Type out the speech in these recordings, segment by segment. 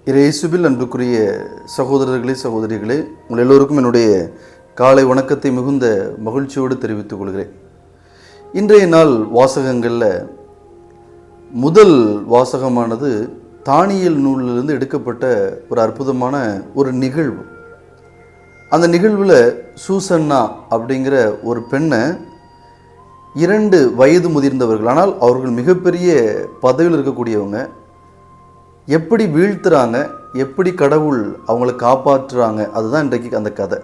இயேசுவில் அன்புக்குரிய சகோதரர்களே சகோதரிகளே, உங்கள் எல்லோருக்கும் என்னுடைய காலை வணக்கத்தை மிகுந்த மகிழ்ச்சியோடு தெரிவித்துக் கொள்கிறேன். இன்றைய நாள் வாசகங்களில் முதல் வாசகமானது தானியேல் நூலிலிருந்து எடுக்கப்பட்ட ஒரு அற்புதமான ஒரு நிகழ்வு. அந்த நிகழ்வில் சூசன்னா அப்படிங்கிற ஒரு பெண்ணை 2 வயது முதிர்ந்தவர்கள், ஆனால் அவர்கள் மிகப்பெரிய பதவியில் இருக்கக்கூடியவங்க, எப்படி வீழ்த்துறாங்க, எப்படி கடவுள் அவங்கள காப்பாற்றுறாங்க, அதுதான் இன்றைக்கு அந்த கதை.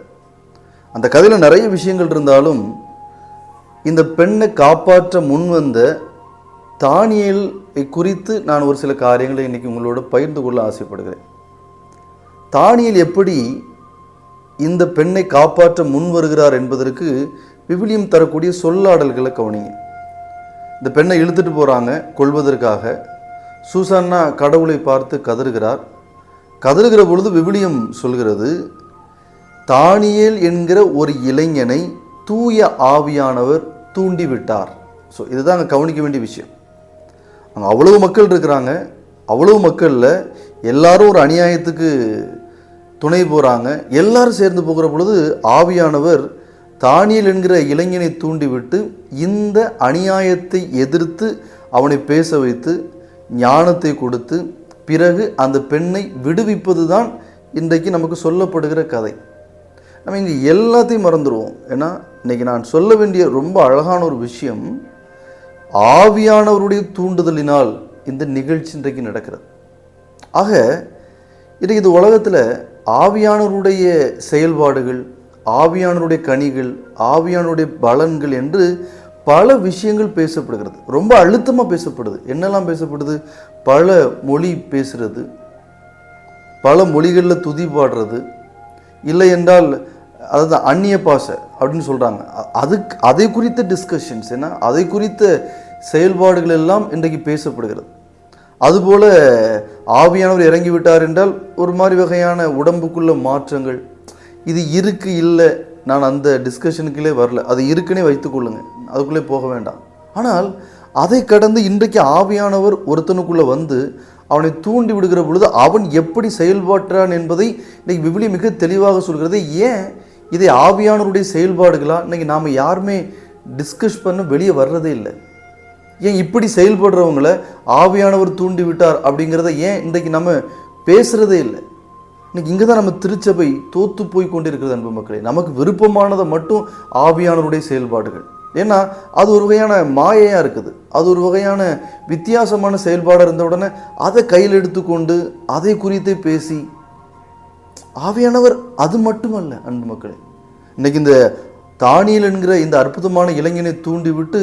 அந்த கதையில் நிறைய விஷயங்கள் இருந்தாலும் இந்த பெண்ணை காப்பாற்ற முன்வந்த தானியேலை குறித்து நான் ஒரு சில காரியங்களை இன்றைக்கி உங்களோட பகிர்ந்து கொள்ள ஆசைப்படுகிறேன். தானியேல் எப்படி இந்த பெண்ணை காப்பாற்ற முன் வருகிறார் என்பதற்கு விவிலியம் தரக்கூடிய சொல்லாடல்களை கவனிங்க. இந்த பெண்ணை இழுத்துட்டு போகிறாங்க கொல்வதற்காக. சூசன்னா கடவுளை பார்த்து கதறுகிற பொழுது விவிலியம் சொல்கிறது, தானியேல் என்கிற ஒரு இளைஞனை தூய ஆவியானவர் தூண்டிவிட்டார். ஸோ இதுதான் அங்கே கவனிக்க வேண்டிய விஷயம். அங்கே அவ்வளவு மக்கள் இருக்கிறாங்க. அவ்வளவு மக்களில் எல்லாரும் ஒரு அநியாயத்துக்கு துணை போகிறாங்க. எல்லாரும் சேர்ந்து போகிற பொழுது ஆவியானவர் தானியேல் என்கிற இளைஞனை தூண்டிவிட்டு இந்த அநியாயத்தை எதிர்த்து அவனை பேச வைத்து ஞானத்தை கொடுத்து பிறகு அந்த பெண்ணை விடுவிப்பது தான் இன்றைக்கு நமக்கு சொல்லப்படுகிற கதை. நம்ம இங்கே எல்லாத்தையும் மறந்துடுவோம். ஏன்னா இன்றைக்கி நான் சொல்ல வேண்டிய ரொம்ப அழகான ஒரு விஷயம், ஆவியானவருடைய தூண்டுதலினால் இந்த நிகழ்ச்சி இன்றைக்கு நடக்கிறது. ஆக இன்றைக்கு இது உலகத்தில் ஆவியானவருடைய செயல்பாடுகள், ஆவியானவருடைய கனிகள், ஆவியானவருடைய பலன்கள் என்று பல விஷயங்கள் பேசப்படுகிறது. ரொம்ப அழுத்தமாக பேசப்படுது. என்னெல்லாம் பேசப்படுது? பல மொழி பேசுகிறது, பல மொழிகளில் துதி பாடுறது, இல்லை என்றால் அதாவது அந்நிய பாஷை அப்படின்னு சொல்கிறாங்க. அதை குறித்த டிஸ்கஷன்ஸ், ஏன்னா அதை குறித்த செயல்பாடுகள் எல்லாம் இன்றைக்கு பேசப்படுகிறது. அதுபோல் ஆவியானவர் இறங்கிவிட்டார் என்றால் ஒரு மாதிரி வகையான உடம்புக்குள்ள மாற்றங்கள், இது இருக்கு இல்லை, நான் அந்த டிஸ்கஷனுக்குள்ளே வரல, அது இருக்குன்னே வைத்துக்கொள்ளுங்க, அதுக்குள்ளே போக வேண்டாம். ஆனால் அதை கடந்து இன்றைக்கு ஆவியானவர் ஒருத்தனுக்குள்ளே வந்து அவனை தூண்டி விடுகிற பொழுது அவன் எப்படி செயல்பாற்றான் என்பதை இன்றைக்கி விவிலியம் மிக தெளிவாக சொல்கிறது. ஏன் இதை ஆவியானவருடைய செயல்பாடுகளா இன்றைக்கி நாம் யாருமே டிஸ்கஸ் பண்ண வெளியே வர்றதே இல்லை. ஏன் இப்படி செயல்படுறவங்கள ஆவியானவர் தூண்டி விட்டார் அப்படிங்கிறத ஏன் இன்றைக்கு நம்ம பேசுகிறதே இல்லை? இன்னைக்கு இங்கே தான் நம்ம திருச்சபை தோற்று போய் கொண்டிருக்கிறது அன்பு மக்களே. நமக்கு விருப்பமானதை மட்டும் ஆவியானவருடைய செயல்பாடுகள், ஏன்னா அது ஒரு வகையான மாயையாக இருக்குது, அது ஒரு வகையான வித்தியாசமான செயல்பாடாக இருந்த உடனே அதை கையில் எடுத்துக்கொண்டு அதை குறித்து பேசி, ஆவியானவர் அது மட்டுமல்ல அன்பு மக்களே. இன்னைக்கு இந்த தானியேல் என்கிற இந்த அற்புதமான இளைஞனை தூண்டி விட்டு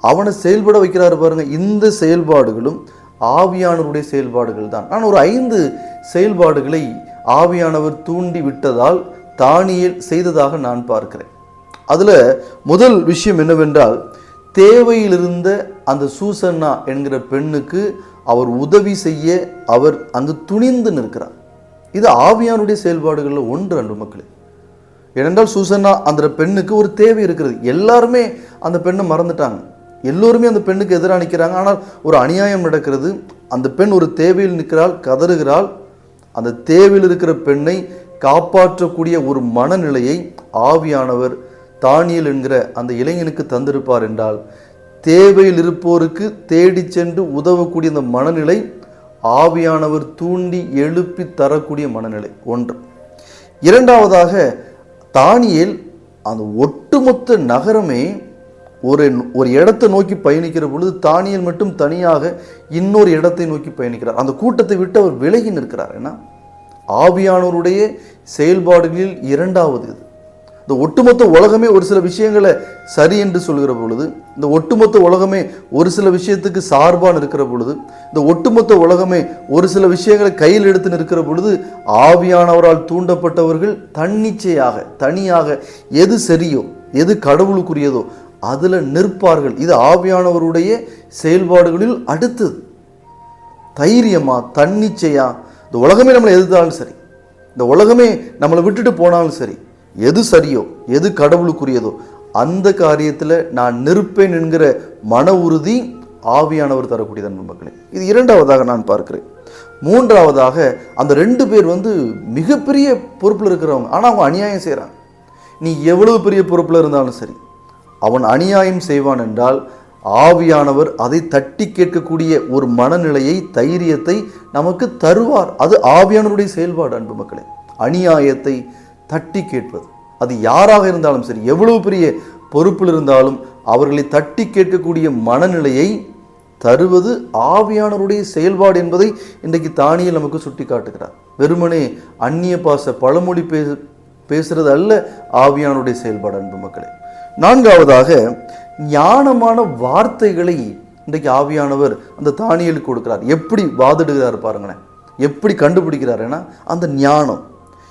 அவனை செயல்பட வைக்கிறாரு பாருங்க. இந்த செயல்பாடுகளும் ஆவியானவருடைய செயல்பாடுகள் தான். நான் ஒரு 5 செயல்பாடுகளை ஆவியானவர் தூண்டி விட்டதால் தானியேல் செய்ததாக நான் பார்க்கிறேன். அதில் முதல் விஷயம் என்னவென்றால், தேவையில் இருந்த அந்த சூசன்னா என்கிற பெண்ணுக்கு அவர் உதவி செய்ய அவர் அங்கு துணிந்து நிற்கிறார். இது ஆவியானுடைய செயல்பாடுகளில் ஒன்று அன்பு மக்களே. ஏனென்றால் சூசன்னா அந்த பெண்ணுக்கு ஒரு தேவை இருக்கிறது. எல்லாருமே அந்த பெண்ணை மறந்துட்டாங்க, எல்லோருமே அந்த பெண்ணுக்கு எதிராக நிற்கிறாங்க. ஆனால் ஒரு அநியாயம் நடக்கிறது. அந்த பெண் ஒரு தேவையில் நிற்கிறாள், கதறுகிறாள். அந்த தேவையில் இருக்கிற பெண்ணை காப்பாற்றக்கூடிய ஒரு மனநிலையை ஆவியானவர் தானியேல் என்கிற அந்த இளைஞனுக்கு தந்திருப்பார் என்றால், தேவையில் இருப்போருக்கு தேடி சென்று உதவக்கூடிய அந்த மனநிலை ஆவியானவர் தூண்டி எழுப்பி தரக்கூடிய மனநிலை ஒன்று. இரண்டாவதாக, தானியேல் அந்த ஒட்டுமொத்த நகரமே ஒரு இடத்தை நோக்கி பயணிக்கிற பொழுது தானியேல் மட்டும் தனியாக இன்னொரு இடத்தை நோக்கி பயணிக்கிறார். அந்த கூட்டத்தை விட்டு அவர் விலகி நிற்கிறார். ஏன்னா ஆவியானவருடைய செயல்பாடுகளில் இரண்டாவது இது. இந்த ஒட்டுமொத்த உலகமே ஒரு சில விஷயங்களை சரி என்று சொல்கிற பொழுது, இந்த ஒட்டுமொத்த உலகமே ஒரு சில விஷயத்துக்கு சார்பான இருக்கிற பொழுது, இந்த ஒட்டுமொத்த உலகமே ஒரு சில விஷயங்களை கையில் எடுத்து நிற்கிற பொழுது, ஆவியானவரால் தூண்டப்பட்டவர்கள் தனியாக எது சரியோ எது கடவுளுக்குரியதோ அதில் நிற்பார்கள். இது ஆவியானவருடைய செயல்பாடுகளில் அடுத்தது. தைரியமா, தன்னிச்சையா, இந்த உலகமே நம்மளை எதிர்த்தாலும் சரி, இந்த உலகமே நம்மளை விட்டுட்டு போனாலும் சரி, எது சரியோ எது கடவுளுக்குரியதோ அந்த காரியத்தில் நான் நிற்பேன் என்கிற மன உறுதி ஆவியானவர் தரக்கூடியது அன்பு மக்களே. இது இரண்டாவதாக நான் பார்க்கிறேன். மூன்றாவதாக அந்த 2 பேர் மிகப்பெரிய பொறுப்பில் இருக்கிறவங்க, ஆனால் அவங்க அநியாயம் செய்கிறாங்க. நீ எவ்வளவு பெரிய பொறுப்பில் இருந்தாலும் சரி, அவன் அநியாயம் செய்வான் என்றால் ஆவியானவர் அதை தட்டி கேட்கக்கூடிய ஒரு மனநிலையை, தைரியத்தை நமக்கு தருவார். அது ஆவியானவருடைய செயல்பாடு. அன்பு மக்களே, அநியாயத்தை தட்டி கேட்பது, அது யாராக இருந்தாலும் சரி, எவ்வளவு பெரிய பொறுப்பில் இருந்தாலும் அவர்களை தட்டி கேட்கக்கூடிய மனநிலையை தருவது ஆவியானவருடைய செயல்பாடு என்பதை இன்றைக்கு தானியேல் நமக்கு சுட்டி காட்டுகிறார். வெறுமனே அந்நிய பாச பழமொழி பேசுறது அல்ல ஆவியானவருடைய செயல்பாடு. அன்பு மக்களே, நான்காவதாக ஞானமான வார்த்தைகளை இன்றைக்கு ஆவியானவர் அந்த தானியேலுக்கு கொடுக்கிறார். எப்படி வாதிடுகிறார் பாருங்களேன், எப்படி கண்டுபிடிக்கிறார். ஏன்னா அந்த ஞானம்,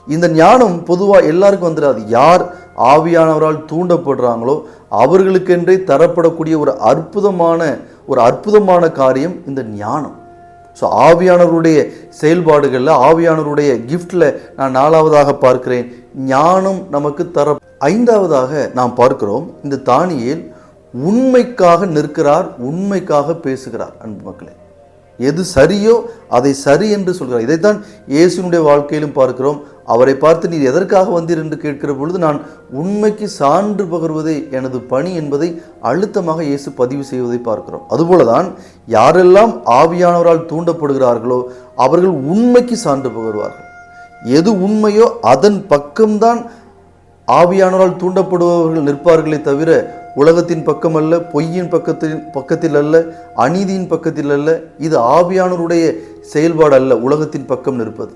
இந்த ஞானம் பொதுவாக எல்லாருக்கும் வந்துடாது. யார் ஆவியானவரால் தூண்டப்படுறாங்களோ அவர்களுக்கென்றே தரப்படக்கூடிய ஒரு அற்புதமான காரியம் இந்த ஞானம். ஸோ ஆவியானவருடைய செயல்பாடுகளில், ஆவியானவருடைய கிஃப்டில் நான் 4வதாக பார்க்கிறேன் ஞானம் நமக்கு தர. 5வதாக நாம் பார்க்கிறோம், இந்த தானியேல் உண்மைக்காக நிற்கிறார், உண்மைக்காக பேசுகிறார். அன்பு மக்களே, எது சரியோ அதை சரி என்று சொல்கிறார். இதைத்தான் இயேசுனுடைய வாழ்க்கையிலும் பார்க்கிறோம். அவரை பார்த்து நீர் எதற்காக வந்தீர் என்று கேட்கிற பொழுது, நான் உண்மைக்கு சான்று பகர்வதே எனது பணி என்பதை அழுத்தமாக இயேசு பதிவு செய்வதை பார்க்கிறோம். அதுபோலதான் யாரெல்லாம் ஆவியானவரால் தூண்டப்படுகிறார்களோ அவர்கள் உண்மைக்கு சான்று பகர்வார்கள். எது உண்மையோ அதன் பக்கம்தான் ஆவியானவரால் தூண்டப்படுபவர்கள் நிற்பார்களே தவிர உலகத்தின் பக்கம் அல்ல, பொய்யின் பக்கத்தில் அல்ல, அநீதியின் பக்கத்தில் அல்ல. இது ஆவியானவருடைய செயல்பாடு அல்ல உலகத்தின் பக்கம் நிற்பது.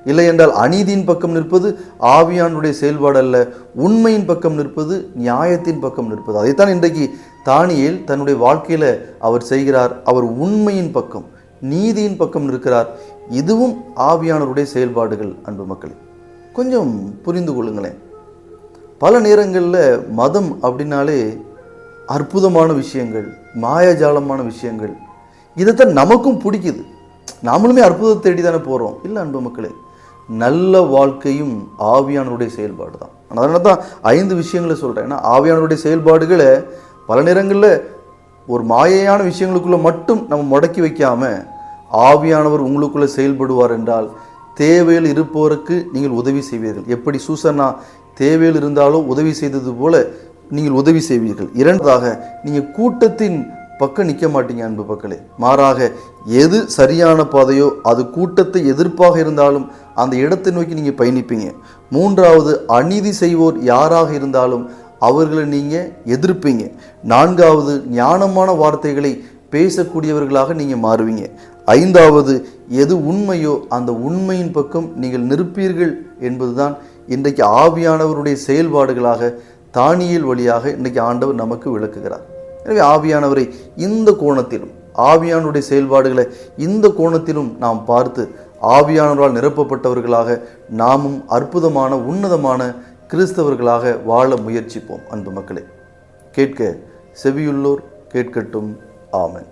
இல்லை என்றால் அநீதியின் பக்கம் நிற்பது ஆவியானுடைய செயல்பாடு அல்ல, உண்மையின் பக்கம் நிற்பது, நியாயத்தின் பக்கம் நிற்பது. அதைத்தான் இன்றைக்கு தானியேல் தன்னுடைய வாழ்க்கையில் அவர் செய்கிறார். அவர் உண்மையின் பக்கம், நீதியின் பக்கம் நிற்கிறார். இதுவும் ஆவியானவருடைய செயல்பாடுகள். அன்பு மக்களே, கொஞ்சம் புரிந்து கொள்ளுங்களேன். பல நேரங்களில் மதம் அப்படின்னாலே அற்புதமான விஷயங்கள், மாயாஜாலமான விஷயங்கள், இதைத்தான் நமக்கும் பிடிக்குது. நாமளுமே அற்புதத்தை தேடி தானே போகிறோம். இல்லை அன்பு மக்களே, நல்ல வாழ்க்கையும் ஆவியானவருடைய செயல்பாடு தான். அதனால தான் 5 விஷயங்களை சொல்கிறேன். ஏன்னா ஆவியானவருடைய செயல்பாடுகளை பல நேரங்களில் ஒரு மாயையான விஷயங்களுக்குள்ளே மட்டும் நம்ம முடக்கி வைக்காமல், ஆவியானவர் உங்களுக்குள்ளே செயல்படுவார் என்றால் தேவையில் இருப்பவருக்கு நீங்கள் உதவி செய்வீர்கள். எப்படி சூசன்னா தேவையில் இருந்தாலும் உதவி செய்தது போல நீங்கள் உதவி செய்வீர்கள். 2வதாக, நீங்கள் கூட்டத்தின் பக்கம் நிற்க மாட்டீங்க அன்பு மக்களே. மாறாக எது சரியான பாதையோ அது கூட்டத்தை எதிர்ப்பாக இருந்தாலும் அந்த இடத்தை நோக்கி நீங்கள் பயணிப்பீங்க. 3வது, அநீதி செய்வோர் யாராக இருந்தாலும் அவர்களை நீங்கள் எதிர்ப்பீங்க. 4வது, ஞானமான வார்த்தைகளை பேசக்கூடியவர்களாக நீங்கள் மாறுவீங்க. 5வது, எது உண்மையோ அந்த உண்மையின் பக்கம் நீங்கள் நிற்பீர்கள் என்பதுதான் இன்றைக்கு ஆவியானவருடைய செயல்பாடுகளாக தானியேல் வழியாக இன்றைக்கு ஆண்டவர் நமக்கு விளக்குகிறார். எனவே ஆவியானவரை இந்த கோணத்திலும், ஆவியானவருடைய செயல்பாடுகளை இந்த கோணத்திலும் நாம் பார்த்து ஆவியானவரால் நிரப்பப்பட்டவர்களாக நாமும் அற்புதமான உன்னதமான கிறிஸ்தவர்களாக வாழ முயற்சிப்போம். அன்பு மக்களே, கேட்க செவியுள்ளோர் கேட்கட்டும். ஆமென்.